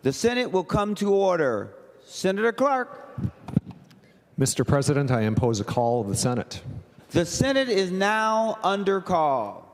The Senate will come to order. Senator Clark. Mr. President, I impose a call of the Senate. The Senate is now under call.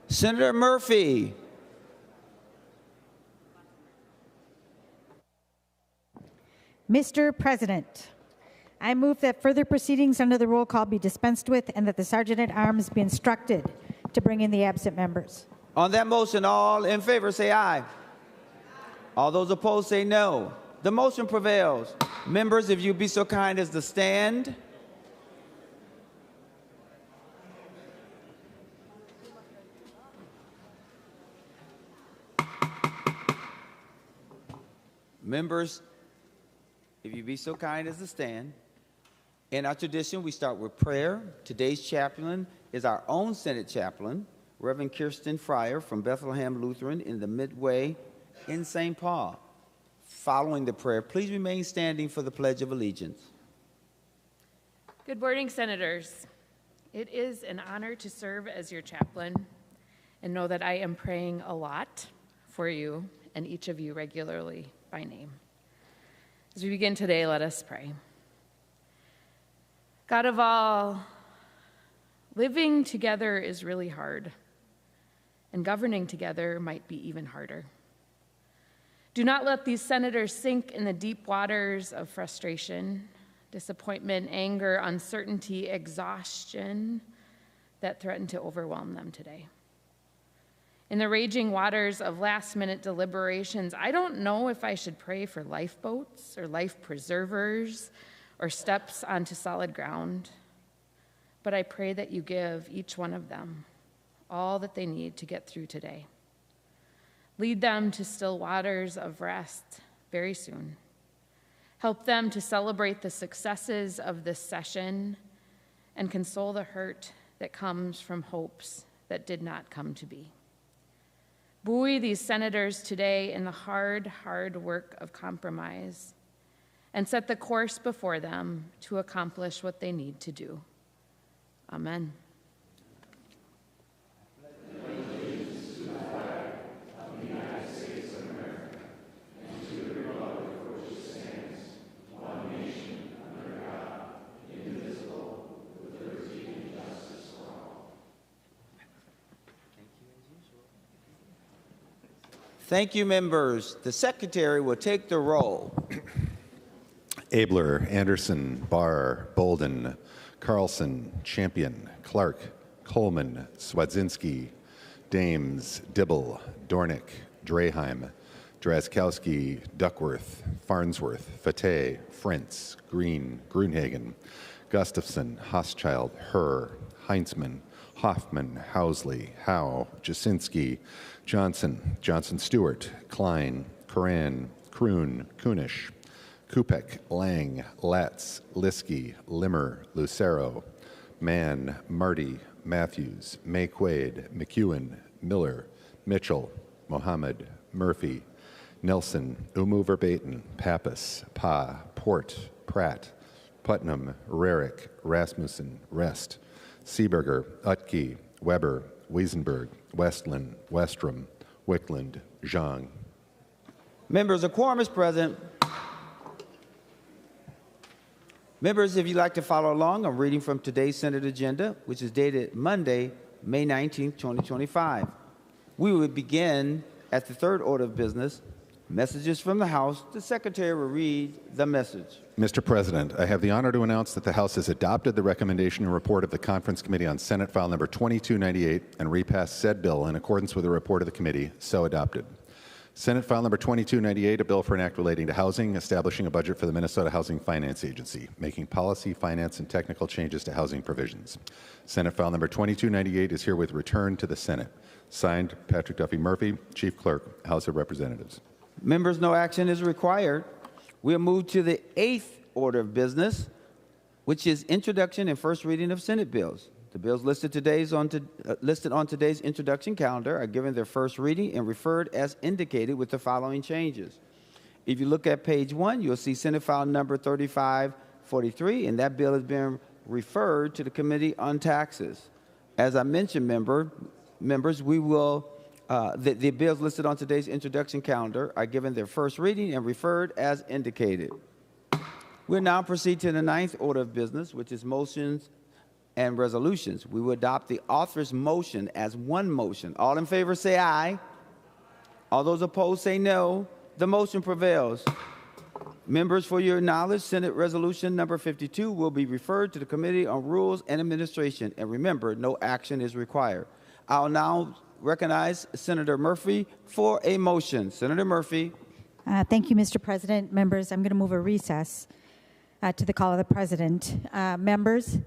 Senator Murphy. Mr. President, I move that further proceedings under the roll call be dispensed with and that the Sergeant at Arms be instructed to bring in the absent members. On that motion, all in favor say aye. All those opposed say no. The motion prevails. Members, if you'd be so kind as to stand. Members, if you'd be so kind as to stand. In our tradition, we start with prayer. Today's chaplain is our own Senate chaplain, Reverend Kirsten Fryer from Bethlehem Lutheran in the Midway in St. Paul. Following the prayer, please remain standing for the Pledge of Allegiance. Good morning, Senators. It is an honor to serve as your chaplain and know that I am praying a lot for you and each of you regularly by name. As we begin today, let us pray. God of all, living together is really hard, and governing together might be even harder. Do not let these senators sink in the deep waters of frustration, disappointment, anger, uncertainty, exhaustion that threaten to overwhelm them today. In the raging waters of last-minute deliberations, I don't know if I should pray for lifeboats or life preservers or steps onto solid ground, but I pray that you give each one of them all that they need to get through today. Lead them to still waters of rest very soon. Help them to celebrate the successes of this session and console the hurt that comes from hopes that did not come to be. Buoy these senators today in the hard work of compromise and set the course before them to accomplish what they need to do. Amen. Thank you, members. The secretary will take the roll. Abler, Anderson, Barr, Bolden, Carlson, Champion, Clark, Coleman, Swadzinski, Dames, Dibble, Dornick, Draheim, Drazkowski, Duckworth, Farnsworth, Fateh, Frentz, Green, Grunhagen, Gustafson, Hoschild, Herr, Heinzman, Hoffman, Housley, Howe, Jasinski, Johnson, Johnson-Stewart, Klein, Coran, Kroon, Kunish, Kupek, Lang, Latz, Liskey, Limmer, Lucero, Mann, Marty, Matthews, Mayquaid, McEwen, Miller, Mitchell, Mohammed, Murphy, Nelson, Umu Verbaten, Pappas, Pa, Port, Pratt, Putnam, Rarick, Rasmussen, Rest, Seeberger, Utke, Weber, Wiesenberg, Westland, Westrom, Wickland, Zhang. Members, a quorum is present. Members, if you'd like to follow along, I'm reading from today's Senate agenda, which is dated Monday, May 19, 2025. We will begin at the third order of business, messages from the House. The Secretary will read the message. Mr. President, I have the honor to announce that the House has adopted the recommendation and report of the Conference Committee on Senate File Number 2298 and repassed said bill in accordance with the report of the committee, so adopted. Senate File Number 2298, a bill for an act relating to housing, establishing a budget for the Minnesota Housing Finance Agency, making policy, finance, and technical changes to housing provisions. Senate File Number 2298 is herewith returned to the Senate. Signed, Patrick Duffy Murphy, Chief Clerk, House of Representatives. Members, no action is required. We'll move to the eighth order of business, which is introduction and first reading of Senate bills. The bills listed on today's introduction calendar are given their first reading and referred as indicated with the following changes. If you look at page 1, you'll see Senate File Number 3543, and that bill has been referred to the Committee on Taxes. As I mentioned, members, we will the bills listed on today's introduction calendar are given their first reading and referred as indicated. We'll now proceed to the ninth order of business, which is motions and resolutions. We will adopt the author's motion as one motion. All in favor say aye. All those opposed say no. The motion prevails. Members, for your knowledge, Senate Resolution number 52 will be referred to the Committee on Rules and Administration. And remember, no action is required. I'll now recognize Senator Murphy for a motion. Senator Murphy. Thank you, Mr. President. Members, I'm going to move a recess to the call of the President. Members,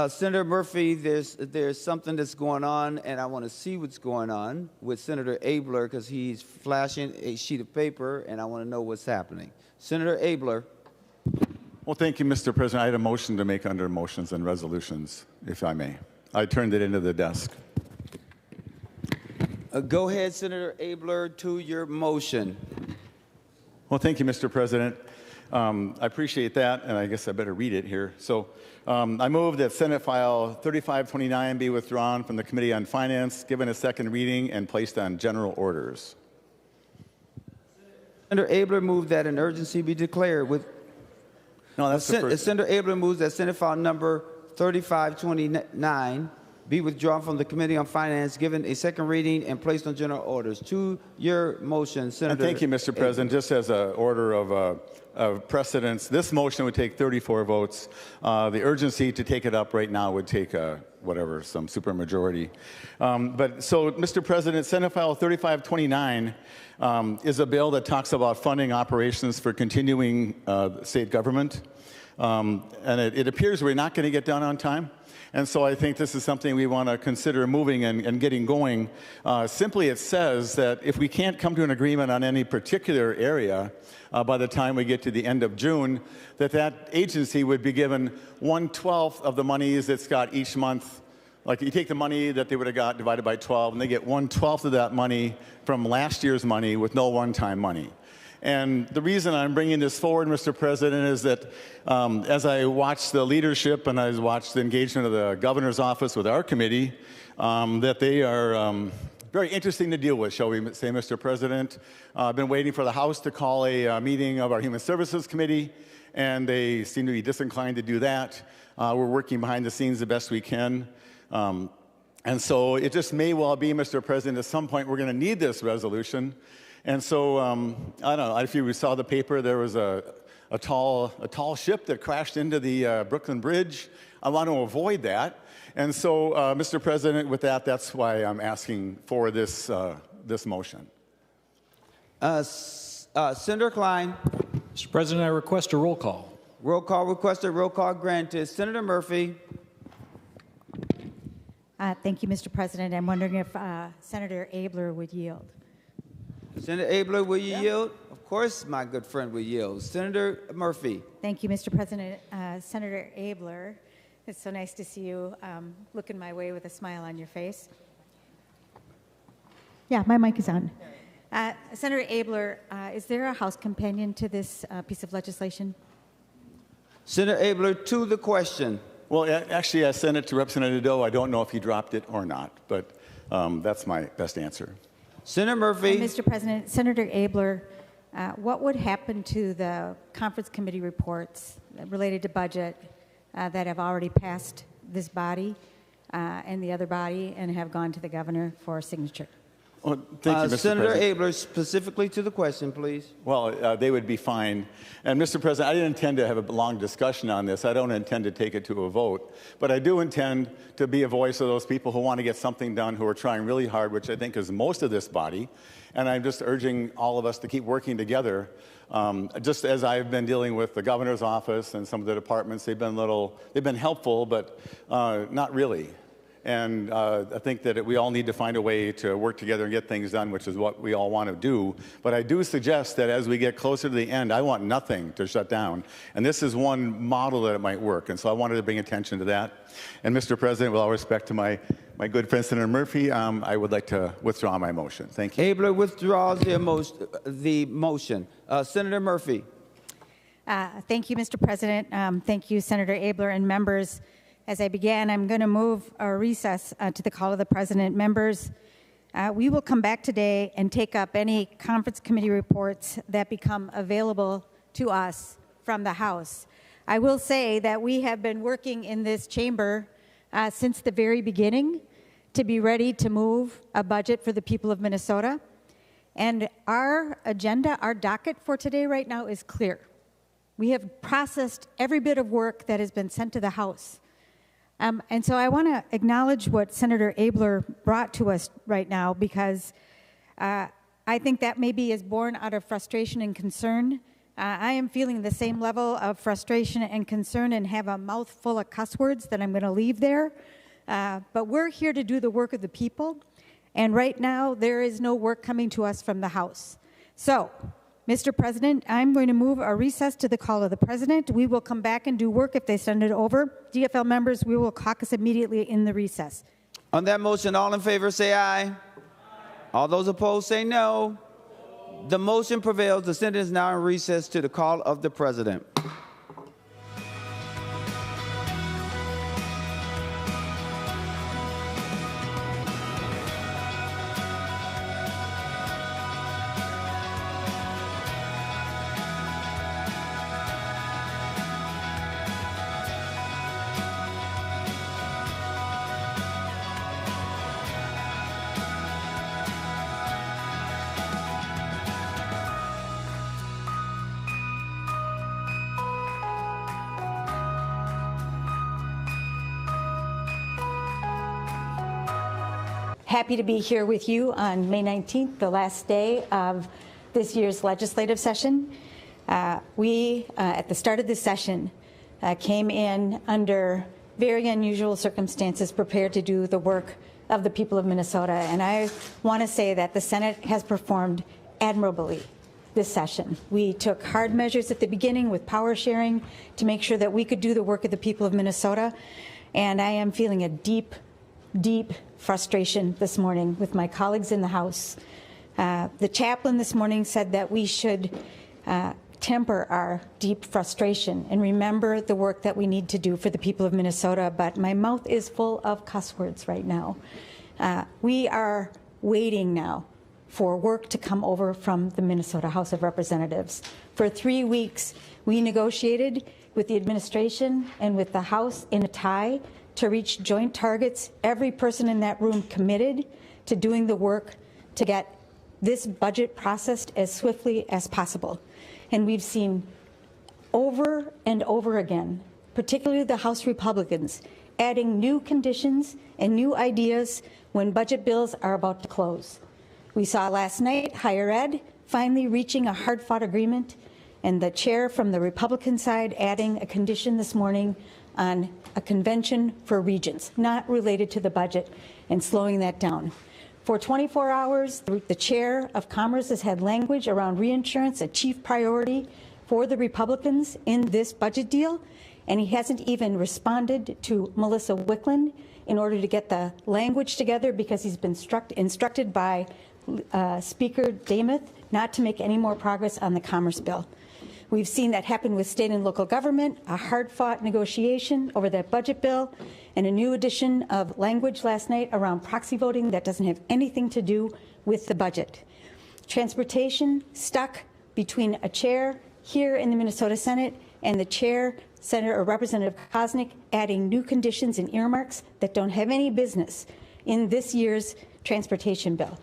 Senator Murphy, there's something that's going on, and I want to see what's going on with Senator Abler because he's flashing a sheet of paper, and I want to know what's happening. Senator Abler. Well, thank you, Mr. President. I had a motion to make under motions and resolutions, if I may. I turned it into the desk. Go ahead, Senator Abler, to your motion. Well, thank you, Mr. President. I appreciate that, and I guess I better read it here. So I move that Senate File 3529 be withdrawn from the Committee on Finance, given a second reading, and placed on general orders. Senator Abler moved that an urgency be declared with... No, that's the first. Senator Abler moves that Senate File number 3529 be withdrawn from the Committee on Finance, given a second reading, and placed on general orders. To your motion, Senator. And thank you, Mr. President. Just as an order of precedence, this motion would take 34 votes. The urgency to take it up right now would take some supermajority. So, Mr. President, Senate File 3529 is a bill that talks about funding operations for continuing state government. And it appears we're not going to get done on time. And so I think this is something we want to consider moving and getting going. Simply, it says that if we can't come to an agreement on any particular area by the time we get to the end of June, that agency would be given 1/12 of the monies it's got each month. Like you take the money that they would have got divided by 12, and they get 1/12 of that money from last year's money with no one-time money. And the reason I'm bringing this forward, Mr. President, is that as I watched the leadership and I watched the engagement of the governor's office with our committee, that they are very interesting to deal with, shall we say, Mr. President. I've been waiting for the House to call a meeting of our Human Services Committee, and they seem to be disinclined to do that. We're working behind the scenes the best we can. And so it just may well be, Mr. President, at some point we're going to need this resolution. And so, I don't know, if you saw the paper, there was a tall ship that crashed into the Brooklyn Bridge. I want to avoid that. And so, Mr. President, with that, that's why I'm asking for this motion. Senator Klein. Mr. President, I request a roll call. Roll call requested, roll call granted. Senator Murphy. Thank you, Mr. President. I'm wondering if Senator Abler would yield. Senator Abler, will you yield? Of course, my good friend will yield. Senator Murphy. Thank you, Mr. President. Senator Abler, it's so nice to see you looking my way with a smile on your face. Yeah, my mic is on. Senator Abler, is there a House companion to this piece of legislation? Senator Abler, to the question. Well, actually, I sent it to Representative Doe. I don't know if he dropped it or not, but that's my best answer. Senator Murphy. Mr. President, Senator Abler, what would happen to the conference committee reports related to budget that have already passed this body and the other body and have gone to the governor for signature? Well, thank you, Mr. Senator President. Abler, specifically to the question, please. Well, they would be fine. And, Mr. President, I didn't intend to have a long discussion on this. I don't intend to take it to a vote. But I do intend to be a voice of those people who want to get something done, who are trying really hard, which I think is most of this body. And I'm just urging all of us to keep working together. Just as I've been dealing with the governor's office and some of the departments, they've been helpful, but not really. And I think that we all need to find a way to work together and get things done, which is what we all want to do. But I do suggest that as we get closer to the end, I want nothing to shut down. And this is one model that it might work. And so I wanted to bring attention to that. And, Mr. President, with all respect to my good friend, Senator Murphy, I would like to withdraw my motion. Thank you. Abler withdraws the motion. Senator Murphy. Thank you, Mr. President. Thank you, Senator Abler and members. As I began, I'm going to move a recess to the call of the president. Members, We will come back today and take up any conference committee reports that become available to us from the House. I will say that we have been working in this chamber since the very beginning to be ready to move a budget for the people of Minnesota. And our agenda, our docket for today right now is clear. We have processed every bit of work that has been sent to the House. And so I want to acknowledge what Senator Abler brought to us right now, because I think that maybe is born out of frustration and concern. I am feeling the same level of frustration and concern and have a mouth full of cuss words that I'm going to leave there. But we're here to do the work of the people. And right now, there is no work coming to us from the House. So, Mr. President, I'm going to move a recess to the call of the President. We will come back and do work if they send it over. DFL members, we will caucus immediately in the recess. On that motion, all in favor say aye. Aye. All those opposed say no. The motion prevails. The Senate is now in recess to the call of the President. Happy to be here with you on May 19th, the last day of this year's legislative session. We, at the start of this session, came in under very unusual circumstances, prepared to do the work of the people of Minnesota. And I want to say that the Senate has performed admirably this session. We took hard measures at the beginning with power sharing to make sure that we could do the work of the people of Minnesota. And I am feeling a deep frustration this morning with my colleagues in the House. The chaplain this morning said that we should temper our deep frustration and remember the work that we need to do for the people of Minnesota, but my mouth is full of cuss words right now. We are waiting now for work to come over from the Minnesota House of Representatives. For 3 weeks, we negotiated with the administration and with the House in a tie to reach joint targets. Every person in that room committed to doing the work to get this budget processed as swiftly as possible. And we've seen over and over again, particularly the House Republicans, adding new conditions and new ideas when budget bills are about to close. We saw last night higher ed finally reaching a hard-fought agreement, and the chair from the Republican side adding a condition this morning on a convention for regions, not related to the budget, and slowing that down. For 24 hours, the chair of Commerce has had language around reinsurance, a chief priority for the Republicans in this budget deal, and he hasn't even responded to Melissa Wicklund in order to get the language together because he's been instructed by Speaker Dameth not to make any more progress on the Commerce bill. We've seen that happen with state and local government, a hard-fought negotiation over that budget bill, and a new addition of language last night around proxy voting that doesn't have anything to do with the budget. Transportation stuck between a chair here in the Minnesota Senate and the chair, Senator or Representative Kosnick, adding new conditions and earmarks that don't have any business in this year's transportation bill.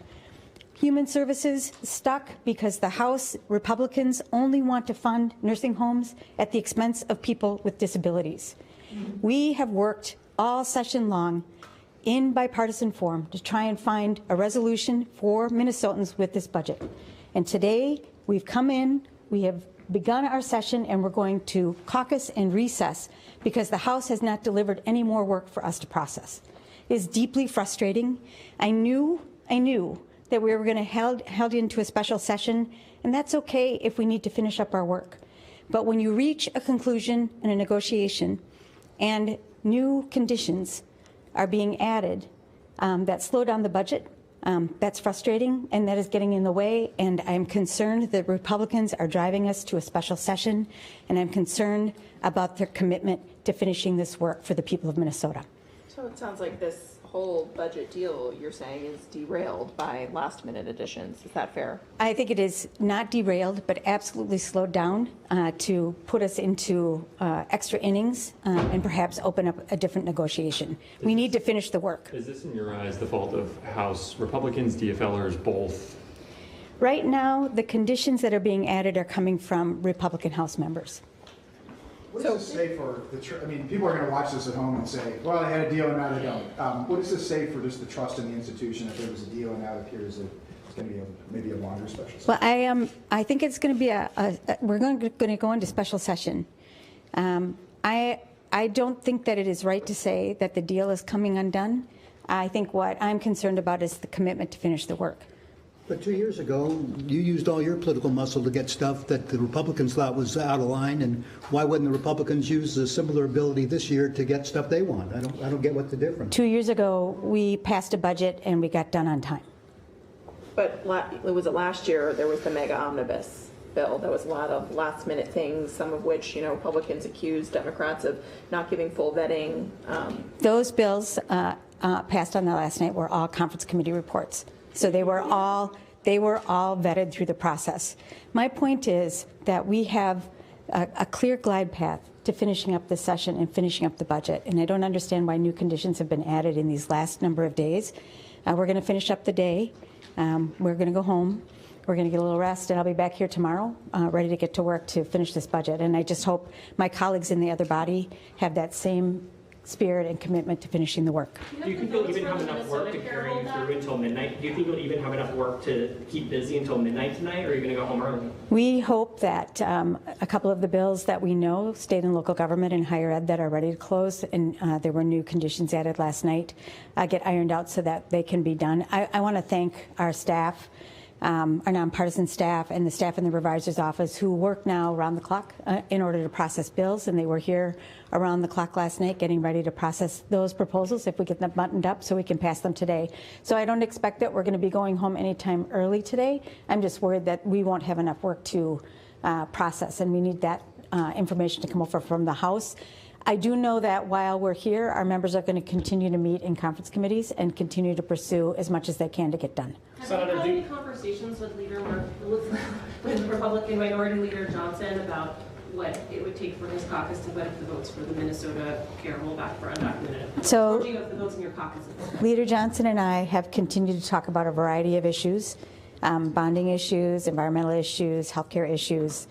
Human Services stuck because the House Republicans only want to fund nursing homes at the expense of people with disabilities. We have worked all session long in bipartisan form to try and find a resolution for Minnesotans with this budget. And today we've come in, we have begun our session, and we're going to caucus and recess because the House has not delivered any more work for us to process. It is deeply frustrating. I knew that we were going to held into a special session, and that's okay if we need to finish up our work. But when you reach a conclusion in a negotiation and new conditions are being added that slow down the budget, that's frustrating, and that is getting in the way, and I'm concerned that Republicans are driving us to a special session, and I'm concerned about their commitment to finishing this work for the people of Minnesota. So it sounds like this whole budget deal, you're saying, is derailed by last-minute additions. Is that fair? I think it is not derailed, but absolutely slowed down to put us into extra innings and perhaps open up a different negotiation. We need to finish the work. Is this, in your eyes, the fault of House Republicans, DFLers, both? Right now, the conditions that are being added are coming from Republican House members. What does this say for the? I mean, people are going to watch this at home and say, "Well, they had a deal and now they don't." What does this say for just the trust in the institution? If there was a deal and now it appears that it's going to be maybe a longer special session? Well, I think it's going to be we're going to go into special session. I don't think that it is right to say that the deal is coming undone. I think what I'm concerned about is the commitment to finish the work. But 2 years ago, you used all your political muscle to get stuff that the Republicans thought was out of line, and why wouldn't the Republicans use a similar ability this year to get stuff they want? I don't get what the difference. 2 years ago, we passed a budget and we got done on time. But was it last year there was the mega omnibus bill? There was a lot of last-minute things, some of which, Republicans accused Democrats of not giving full vetting. Those bills passed on the last night were all conference committee reports. So they were all vetted through the process. My point is that we have a clear glide path to finishing up the session and finishing up the budget. And I don't understand why new conditions have been added in these last number of days. We're going to finish up the day. We're going to go home. We're going to get a little rest, and I'll be back here tomorrow, ready to get to work to finish this budget. And I just hope my colleagues in the other body have that same spirit and commitment to finishing the work. Do you think you'll even have enough work to carry you through until midnight? Do you think you'll even have enough work to keep busy until midnight tonight, or are you going to go home early? We hope that a couple of the bills that we know, state and local government and higher ed, that are ready to close, and there were new conditions added last night, get ironed out so that they can be done. I want to thank our staff, our nonpartisan staff, and the staff in the revisor's office who work now around the clock in order to process bills, and they were here around the clock last night getting ready to process those proposals if we get them buttoned up so we can pass them today. So I don't expect that we're going to be going home anytime early today. I'm just worried that we won't have enough work to process, and we need that information to come over from the House. I do know that while we're here, our members are going to continue to meet in conference committees and continue to pursue as much as they can to get done. Have you had any conversations with with Republican Minority Leader Johnson about what it would take for his caucus to put up the votes for the Minnesota care rollback for undocumented? So, or do you have the votes in your caucus? Leader Johnson and I have continued to talk about a variety of issues, bonding issues, environmental issues, healthcare issues.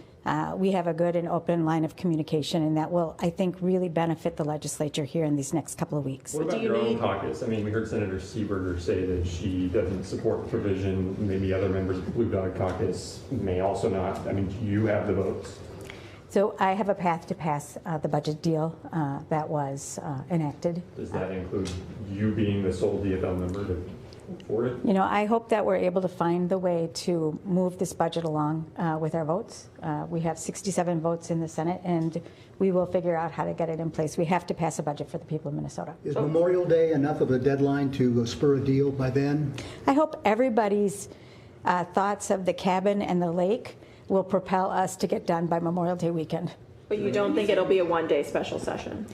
We have a good and open line of communication, and that will, I think, really benefit the legislature here in these next couple of weeks. What about your own caucus? I mean, we heard Senator Seeberger say that she doesn't support the provision. Maybe other members of the Blue Dog Caucus may also not. I mean, do you have the votes? So I have a path to pass the budget deal that was enacted. Does that include you being the sole DFL member for it? I hope that we're able to find the way to move this budget along with our votes. We have 67 votes in the Senate, and we will figure out how to get it in place. We have to pass a budget for the people of Minnesota. Is Memorial Day enough of a deadline to spur a deal by then? I hope everybody's thoughts of the cabin and the lake will propel us to get done by Memorial Day weekend. But you don't think it'll be a one-day special session?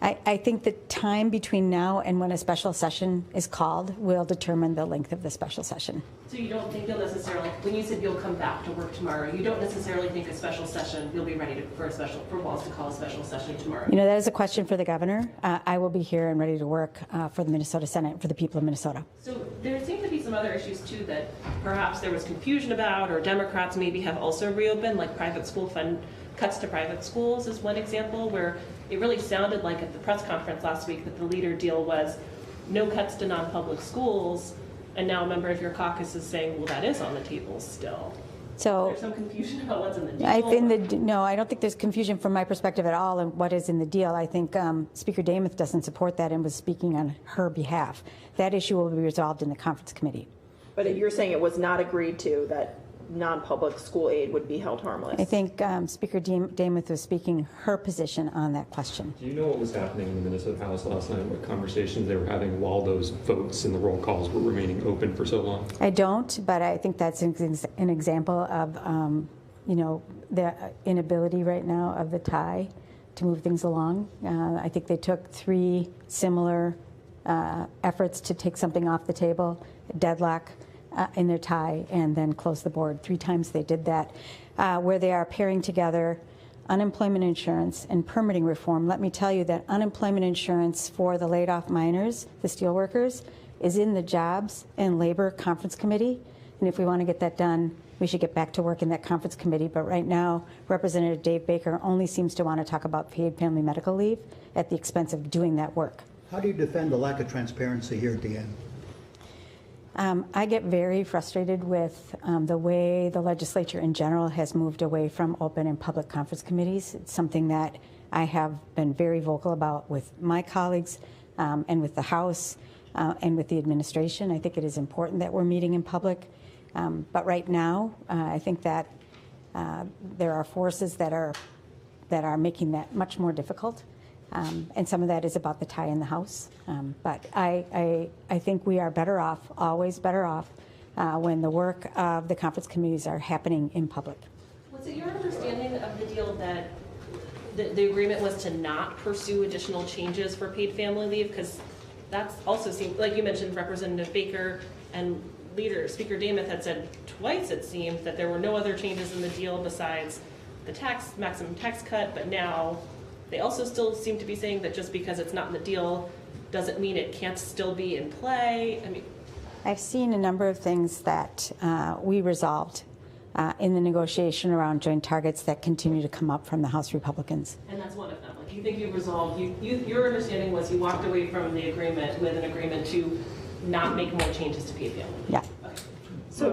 I think the time between now and when a special session is called will determine the length of the special session. So you don't think you'll necessarily, when you said you'll come back to work tomorrow, you don't necessarily think a special session, you'll be ready for Walz to call a special session tomorrow? That is a question for the governor. I will be here and ready to work for the Minnesota Senate and for the people of Minnesota. So there seem to be some other issues too that perhaps there was confusion about, or Democrats maybe have also reopened, like private school fund cuts to private schools is one example, where it really sounded like at the press conference last week that the leader deal was no cuts to non-public schools, and now a member of your caucus is saying, well, that is on the table still. So there's some confusion about what's in the deal. No, I don't think there's confusion from my perspective at all in what is in the deal. I think Speaker Demuth doesn't support that and was speaking on her behalf. That issue will be resolved in the conference committee. But you're saying it was not agreed to that non-public school aid would be held harmless? I think Speaker Demuth was speaking her position on that question. Do you know what was happening in the Minnesota House last night, what conversations they were having while those votes and the roll calls were remaining open for so long? I don't, but I think that's an example of, the inability right now of the tie to move things along. I think they took three similar efforts to take something off the table, deadlock in their tie, and then close the board. 3 times they did that, where they are pairing together unemployment insurance and permitting reform. Let me tell you that unemployment insurance for the laid off miners, the steel workers, is in the Jobs and Labor Conference Committee. And if we want to get that done, we should get back to work in that conference committee. But right now, Representative Dave Baker only seems to want to talk about paid family medical leave at the expense of doing that work. How do you defend the lack of transparency here at the end? I get very frustrated with the way the legislature in general has moved away from open and public conference committees. It's something that I have been very vocal about with my colleagues and with the House and with the administration. I think it is important that we're meeting in public. But right now, I think that there are forces that are making that much more difficult. And some of that is about the tie in the House. But I think we are better off, always better off, when the work of the conference committees are happening in public. Was it your understanding of the deal that the agreement was to not pursue additional changes for paid family leave? Because that's also seemed, like you mentioned, Representative Baker and Speaker Dameth had said twice, it seemed, that there were no other changes in the deal besides the maximum tax cut, but now they also still seem to be saying that just because it's not in the deal doesn't mean it can't still be in play. I mean, I've seen a number of things that we resolved in the negotiation around joint targets that continue to come up from the House Republicans. And that's one of them. Like, you think you've resolved, your understanding was you walked away from the agreement with an agreement to not make more changes to paid family. Yeah. Okay. So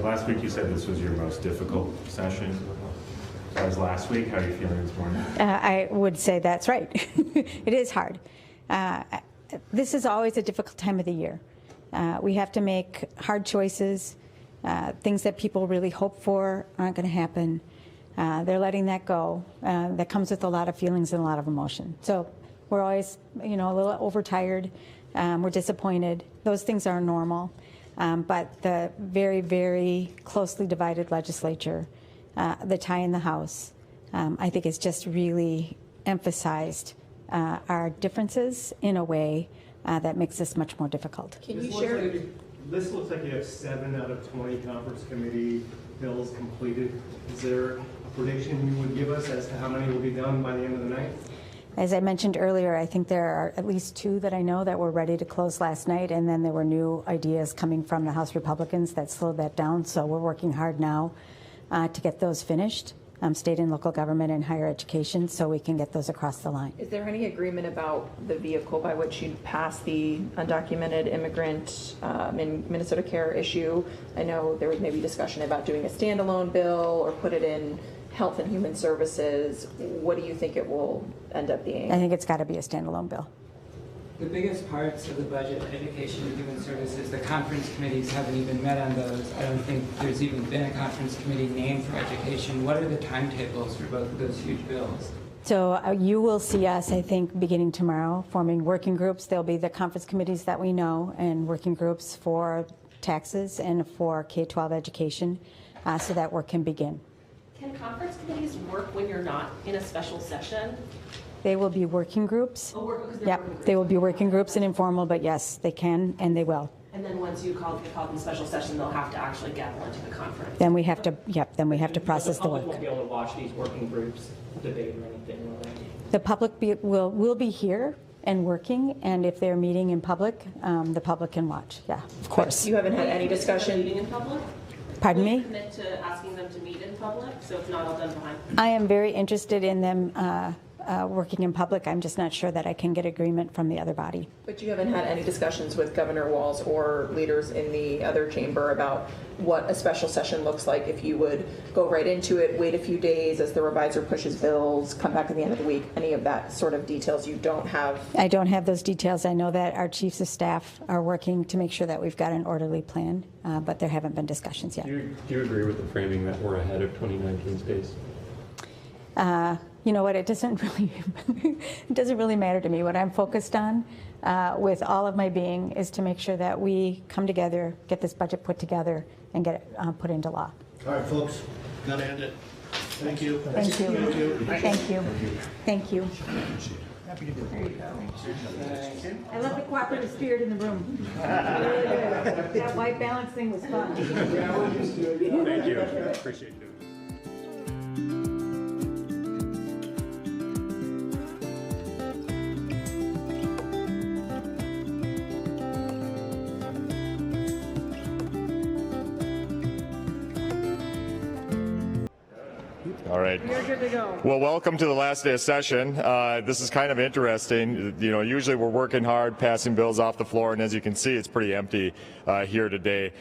last week you said this was your most difficult session. That was last week. How are you feeling this morning? I would say that's right. It is hard. This is always a difficult time of the year. We have to make hard choices. Things that people really hope for aren't going to happen. They're letting that go. That comes with a lot of feelings and a lot of emotion. So we're always, a little overtired. We're disappointed. Those things are normal. But the very, very closely divided legislature, the tie in the House, I think has just really emphasized our differences in a way that makes this much more difficult. Can you share? This looks like you have 7 out of 20 conference committee bills completed. Is there a prediction you would give us as to how many will be done by the end of the night? As I mentioned earlier, I think there are at least 2 that I know that were ready to close last night, and then there were new ideas coming from the House Republicans that slowed that down. So we're working hard now to get those finished, state and local government and higher education, so we can get those across the line. Is there any agreement about the vehicle by which you'd pass the undocumented immigrant in Minnesota Care issue? I know there was maybe discussion about doing a standalone bill or put it in Health and Human Services. What do you think it will end up being? I think it's got to be a standalone bill. The biggest parts of the budget, education and human services, the conference committees haven't even met on those. I don't think there's even been a conference committee named for education. What are the timetables for both of those huge bills? So you will see us, I think, beginning tomorrow, forming working groups. There'll be the conference committees that we know and working groups for taxes and for K-12 education so that work can begin. Can conference committees work when you're not in a special session? They will be working groups. Oh, Yep, they will be working groups and informal, but yes, they can and they will. And then once you call them special session, they'll have to actually gavel into the conference. Then we have to, then we have to process the work. The public won't be able to watch these working groups debate or anything, will they? The public will be here and working, and if they're meeting in public, the public can watch. Yeah, of course. You haven't had any discussion? Meeting in public? Pardon me? Will you commit to asking them to meet in public, so it's not all done behind? I am very interested in them working in public. I'm just not sure that I can get agreement from the other body. But you haven't had any discussions with Governor Walz or leaders in the other chamber about what a special session looks like if you would go right into it, wait a few days as the revisor pushes bills, come back at the end of the week, any of that sort of details you don't have? I don't have those details. I know that our chiefs of staff are working to make sure that we've got an orderly plan, but there haven't been discussions yet. Do you agree with the framing that we're ahead of 2019's pace? You know what? It doesn't really matter to me. What I'm focused on with all of my being is to make sure that we come together, get this budget put together, and get it put into law. All right, folks, got to end it. Thank you. Thank you. Thank you. Thank you. Happy to do it. There you go. I love the cooperative spirit in the room. That white balance thing was fun. Thank you. Appreciate it. All right. You're good to go. Well, welcome to the last day of session. This is kind of interesting. You know, usually we're working hard, passing bills off the floor, and as you can see, it's pretty empty here today.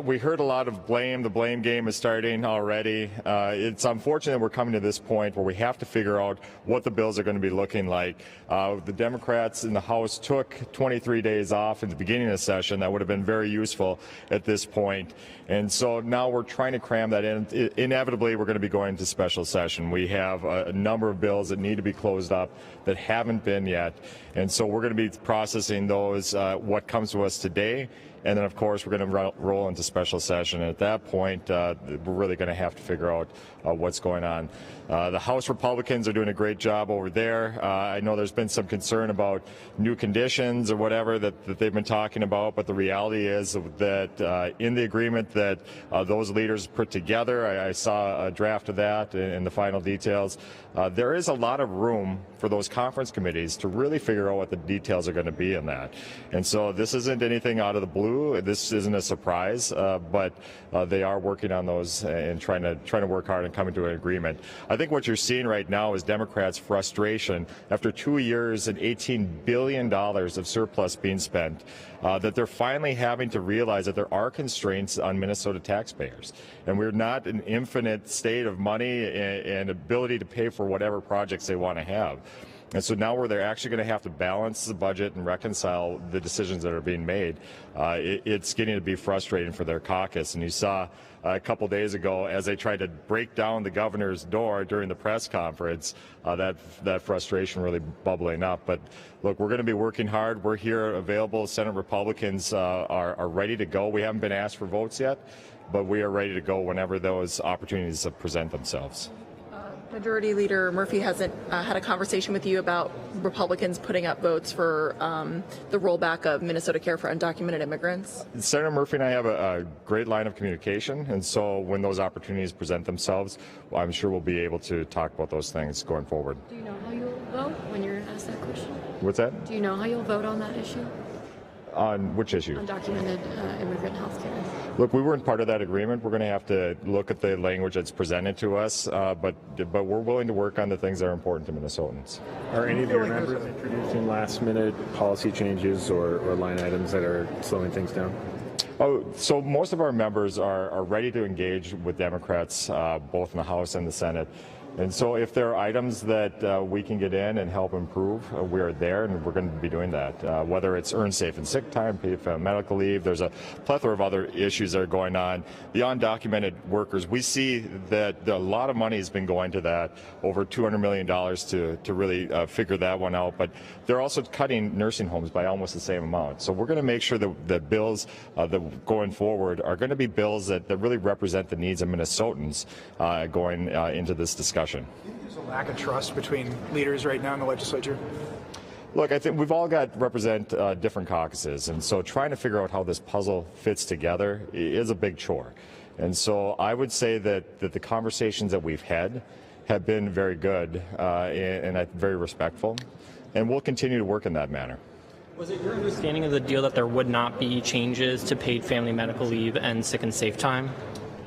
We heard a lot of blame. The blame game is starting already. It's unfortunate we're coming to this point where we have to figure out what the bills are going to be looking like. The Democrats in the House took 23 days off at the beginning of the session. That would have been very useful at this point. And so now we're trying to cram that in. Inevitably, we're going to be going to special session. We have a number of bills that need to be closed up that haven't been yet. And so we're going to be processing those, what comes to us today. And then, of course, we're going to roll into special session. And at that point, we're really going to have to figure out what's going on. The House Republicans are doing a great job over there. I know there's been some concern about new conditions or whatever that they've been talking about, but the reality is that in the agreement that those leaders put together, I saw a draft of that in the final details. There is a lot of room for those conference committees to really figure out what the details are going to be in that. And so this isn't anything out of the blue. This isn't a surprise, but they are working on those and trying to work hard and coming to an agreement. I think what you're seeing right now is Democrats' frustration after 2 years and $18 billion of surplus being spent, that they're finally having to realize that there are constraints on Minnesota taxpayers. And we're not an infinite state of money and ability to pay for whatever projects they want to have. And so now where they're actually going to have to balance the budget and reconcile the decisions that are being made, it's getting to be frustrating for their caucus. And you saw a couple days ago, as they tried to break down the governor's door during the press conference, that frustration really bubbling up. But look, we're going to be working hard. We're here available. Senate Republicans are ready to go. We haven't been asked for votes yet, but we are ready to go whenever those opportunities present themselves. Majority Leader Murphy hasn't had a conversation with you about Republicans putting up votes for the rollback of Minnesota Care for undocumented immigrants? Senator Murphy and I have a great line of communication, and so when those opportunities present themselves, I'm sure we'll be able to talk about those things going forward. Do you know how you'll vote when you're asked that question? What's that? Do you know how you'll vote on that issue? On which issue? Undocumented immigrant health care. Look, we weren't part of that agreement. We're going to have to look at the language that's presented to us, but we're willing to work on the things that are important to Minnesotans. Are any of your members introducing last-minute policy changes or line items that are slowing things down? Oh, so most of our members are ready to engage with Democrats, both in the House and the Senate. And so if there are items that we can get in and help improve, we are there, and we're going to be doing that. Whether it's earned safe and sick time, paid medical leave, there's a plethora of other issues that are going on. The undocumented workers, we see that a lot of money has been going to that, over $200 million to really figure that one out. But they're also cutting nursing homes by almost the same amount. So we're going to make sure that the bills that going forward are going to be bills that really represent the needs of Minnesotans going into this discussion. There's a lack of trust between leaders right now in the legislature. Look, I think we've all represent different caucuses, and so trying to figure out how this puzzle fits together is a big chore. And so I would say that the conversations that we've had have been very good and very respectful, and we'll continue to work in that manner. Was it your understanding of the deal that there would not be changes to paid family medical leave and sick and safe time?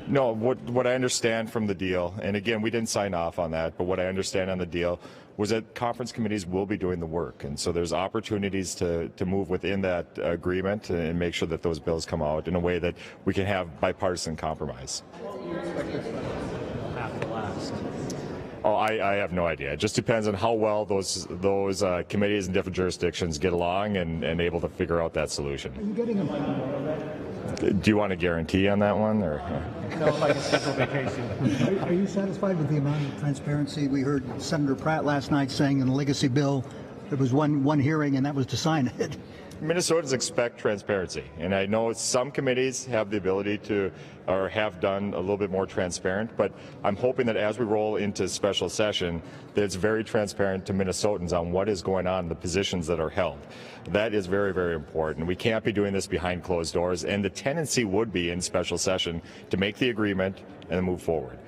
No, what I understand from the deal, and again, we didn't sign off on that, but what I understand on the deal was that conference committees will be doing the work. And so there's opportunities to move within that agreement and make sure that those bills come out in a way that we can have bipartisan compromise. Oh, I have no idea. It just depends on how well those committees in different jurisdictions get along and able to figure out that solution. Are you getting them? Do you want a guarantee on that one, or? No, like a scheduled vacation. Are you satisfied with the amount of transparency? We heard Senator Pratt last night saying in the legacy bill there was one hearing and that was to sign it. Minnesotans expect transparency, and I know some committees have the ability to, or have done a little bit more transparent, but I'm hoping that as we roll into special session, that it's very transparent to Minnesotans on what is going on, the positions that are held. That is very, very important. We can't be doing this behind closed doors, and the tendency would be in special session to make the agreement and then move forward.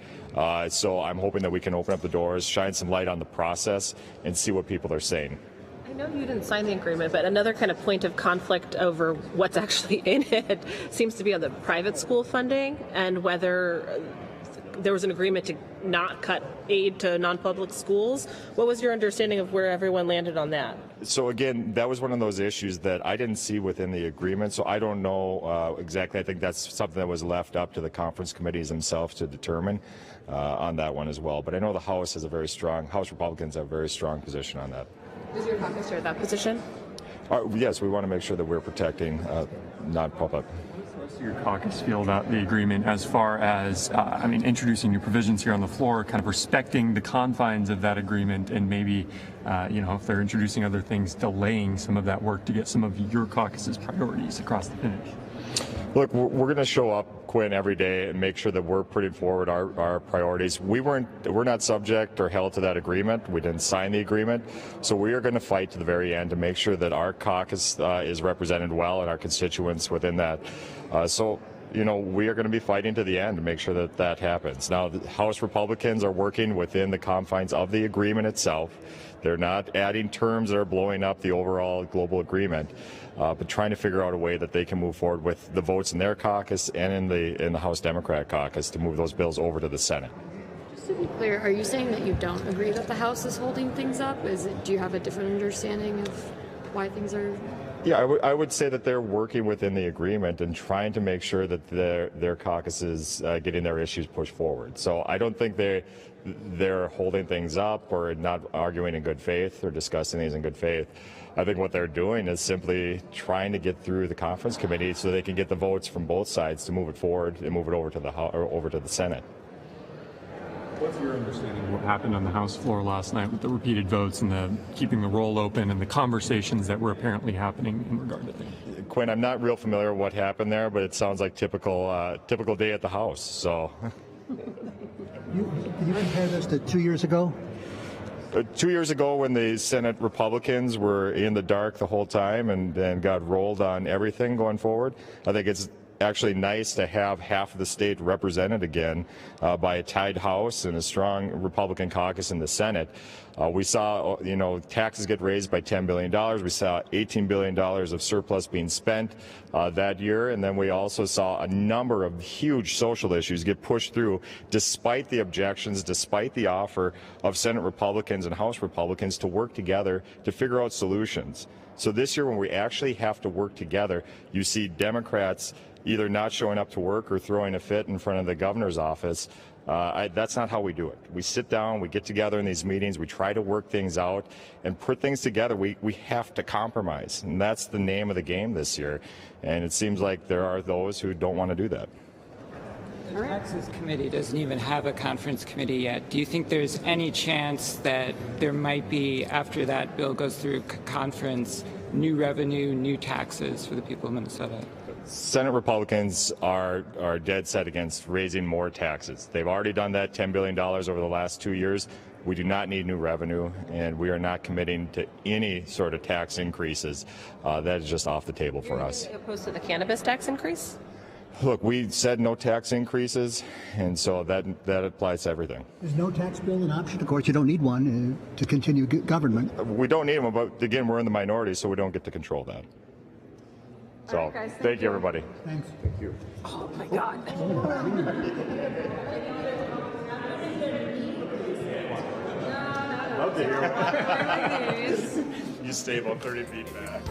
So I'm hoping that we can open up the doors, shine some light on the process, and see what people are saying. I know you didn't sign the agreement, but another kind of point of conflict over what's actually in it seems to be on the private school funding and whether there was an agreement to not cut aid to non-public schools. What was your understanding of where everyone landed on that? So again, that was one of those issues that I didn't see within the agreement, so I don't know exactly. I think that's something that was left up to the conference committees themselves to determine on that one as well. But I know the House has a very strong, House Republicans have a very strong position on that. Does your caucus share that position? Yes, we want to make sure that we're protecting non-public. How does your caucus feel about the agreement as far as, introducing new provisions here on the floor, kind of respecting the confines of that agreement, and maybe, if they're introducing other things, delaying some of that work to get some of your caucus's priorities across the finish? Look, we're going to show up, Quinn, every day and make sure that we're putting forward our priorities. We're not subject or held to that agreement. We didn't sign the agreement. So we are going to fight to the very end to make sure that our caucus is represented well and our constituents within that. We are going to be fighting to the end to make sure that that happens. Now, the House Republicans are working within the confines of the agreement itself. They're not adding terms that are blowing up the overall global agreement, but trying to figure out a way that they can move forward with the votes in their caucus and in the House Democrat caucus to move those bills over to the Senate. Just to be clear, are you saying that you don't agree that the House is holding things up? Do you have a different understanding of why things are? Yeah, I would say that they're working within the agreement and trying to make sure that their caucus is getting their issues pushed forward. So I don't think they're holding things up or not arguing in good faith or discussing these in good faith. I think what they're doing is simply trying to get through the conference committee so they can get the votes from both sides to move it forward and move it over to the Senate. What's your understanding of what happened on the House floor last night with the repeated votes and the keeping the roll open and the conversations that were apparently happening in regard to things? Quinn, I'm not real familiar with what happened there, but it sounds like typical day at the House. So, You compare this to 2 years ago? 2 years ago, when the Senate Republicans were in the dark the whole time and got rolled on everything going forward, I think it's actually nice to have half of the state represented again by a tied House and a strong Republican caucus in the Senate. We saw, taxes get raised by $10 billion. We saw $18 billion of surplus being spent that year. And then we also saw a number of huge social issues get pushed through despite the objections, despite the offer of Senate Republicans and House Republicans to work together to figure out solutions. So this year, when we actually have to work together, you see Democrats either not showing up to work or throwing a fit in front of the governor's office. That's not how we do it. We sit down, we get together in these meetings, we try to work things out and put things together. We have to compromise, and that's the name of the game this year. And it seems like there are those who don't want to do that. The Taxes Committee doesn't even have a conference committee yet. Do you think there's any chance that there might be, after that bill goes through conference, new revenue, new taxes for the people of Minnesota? Senate Republicans are dead set against raising more taxes. They've already done that, $10 billion over the last 2 years. We do not need new revenue, and we are not committing to any sort of tax increases. That is just off the table for us. Are you opposed to the cannabis tax increase? Look, we said no tax increases, and so that applies to everything. Is no tax bill an option? Of course, you don't need one to continue government. We don't need one, but again, we're in the minority, so we don't get to control that. So, right, guys, thank you, everybody. Thanks. Thank you. Oh my God. Love to hear it. You stay about 30 feet back.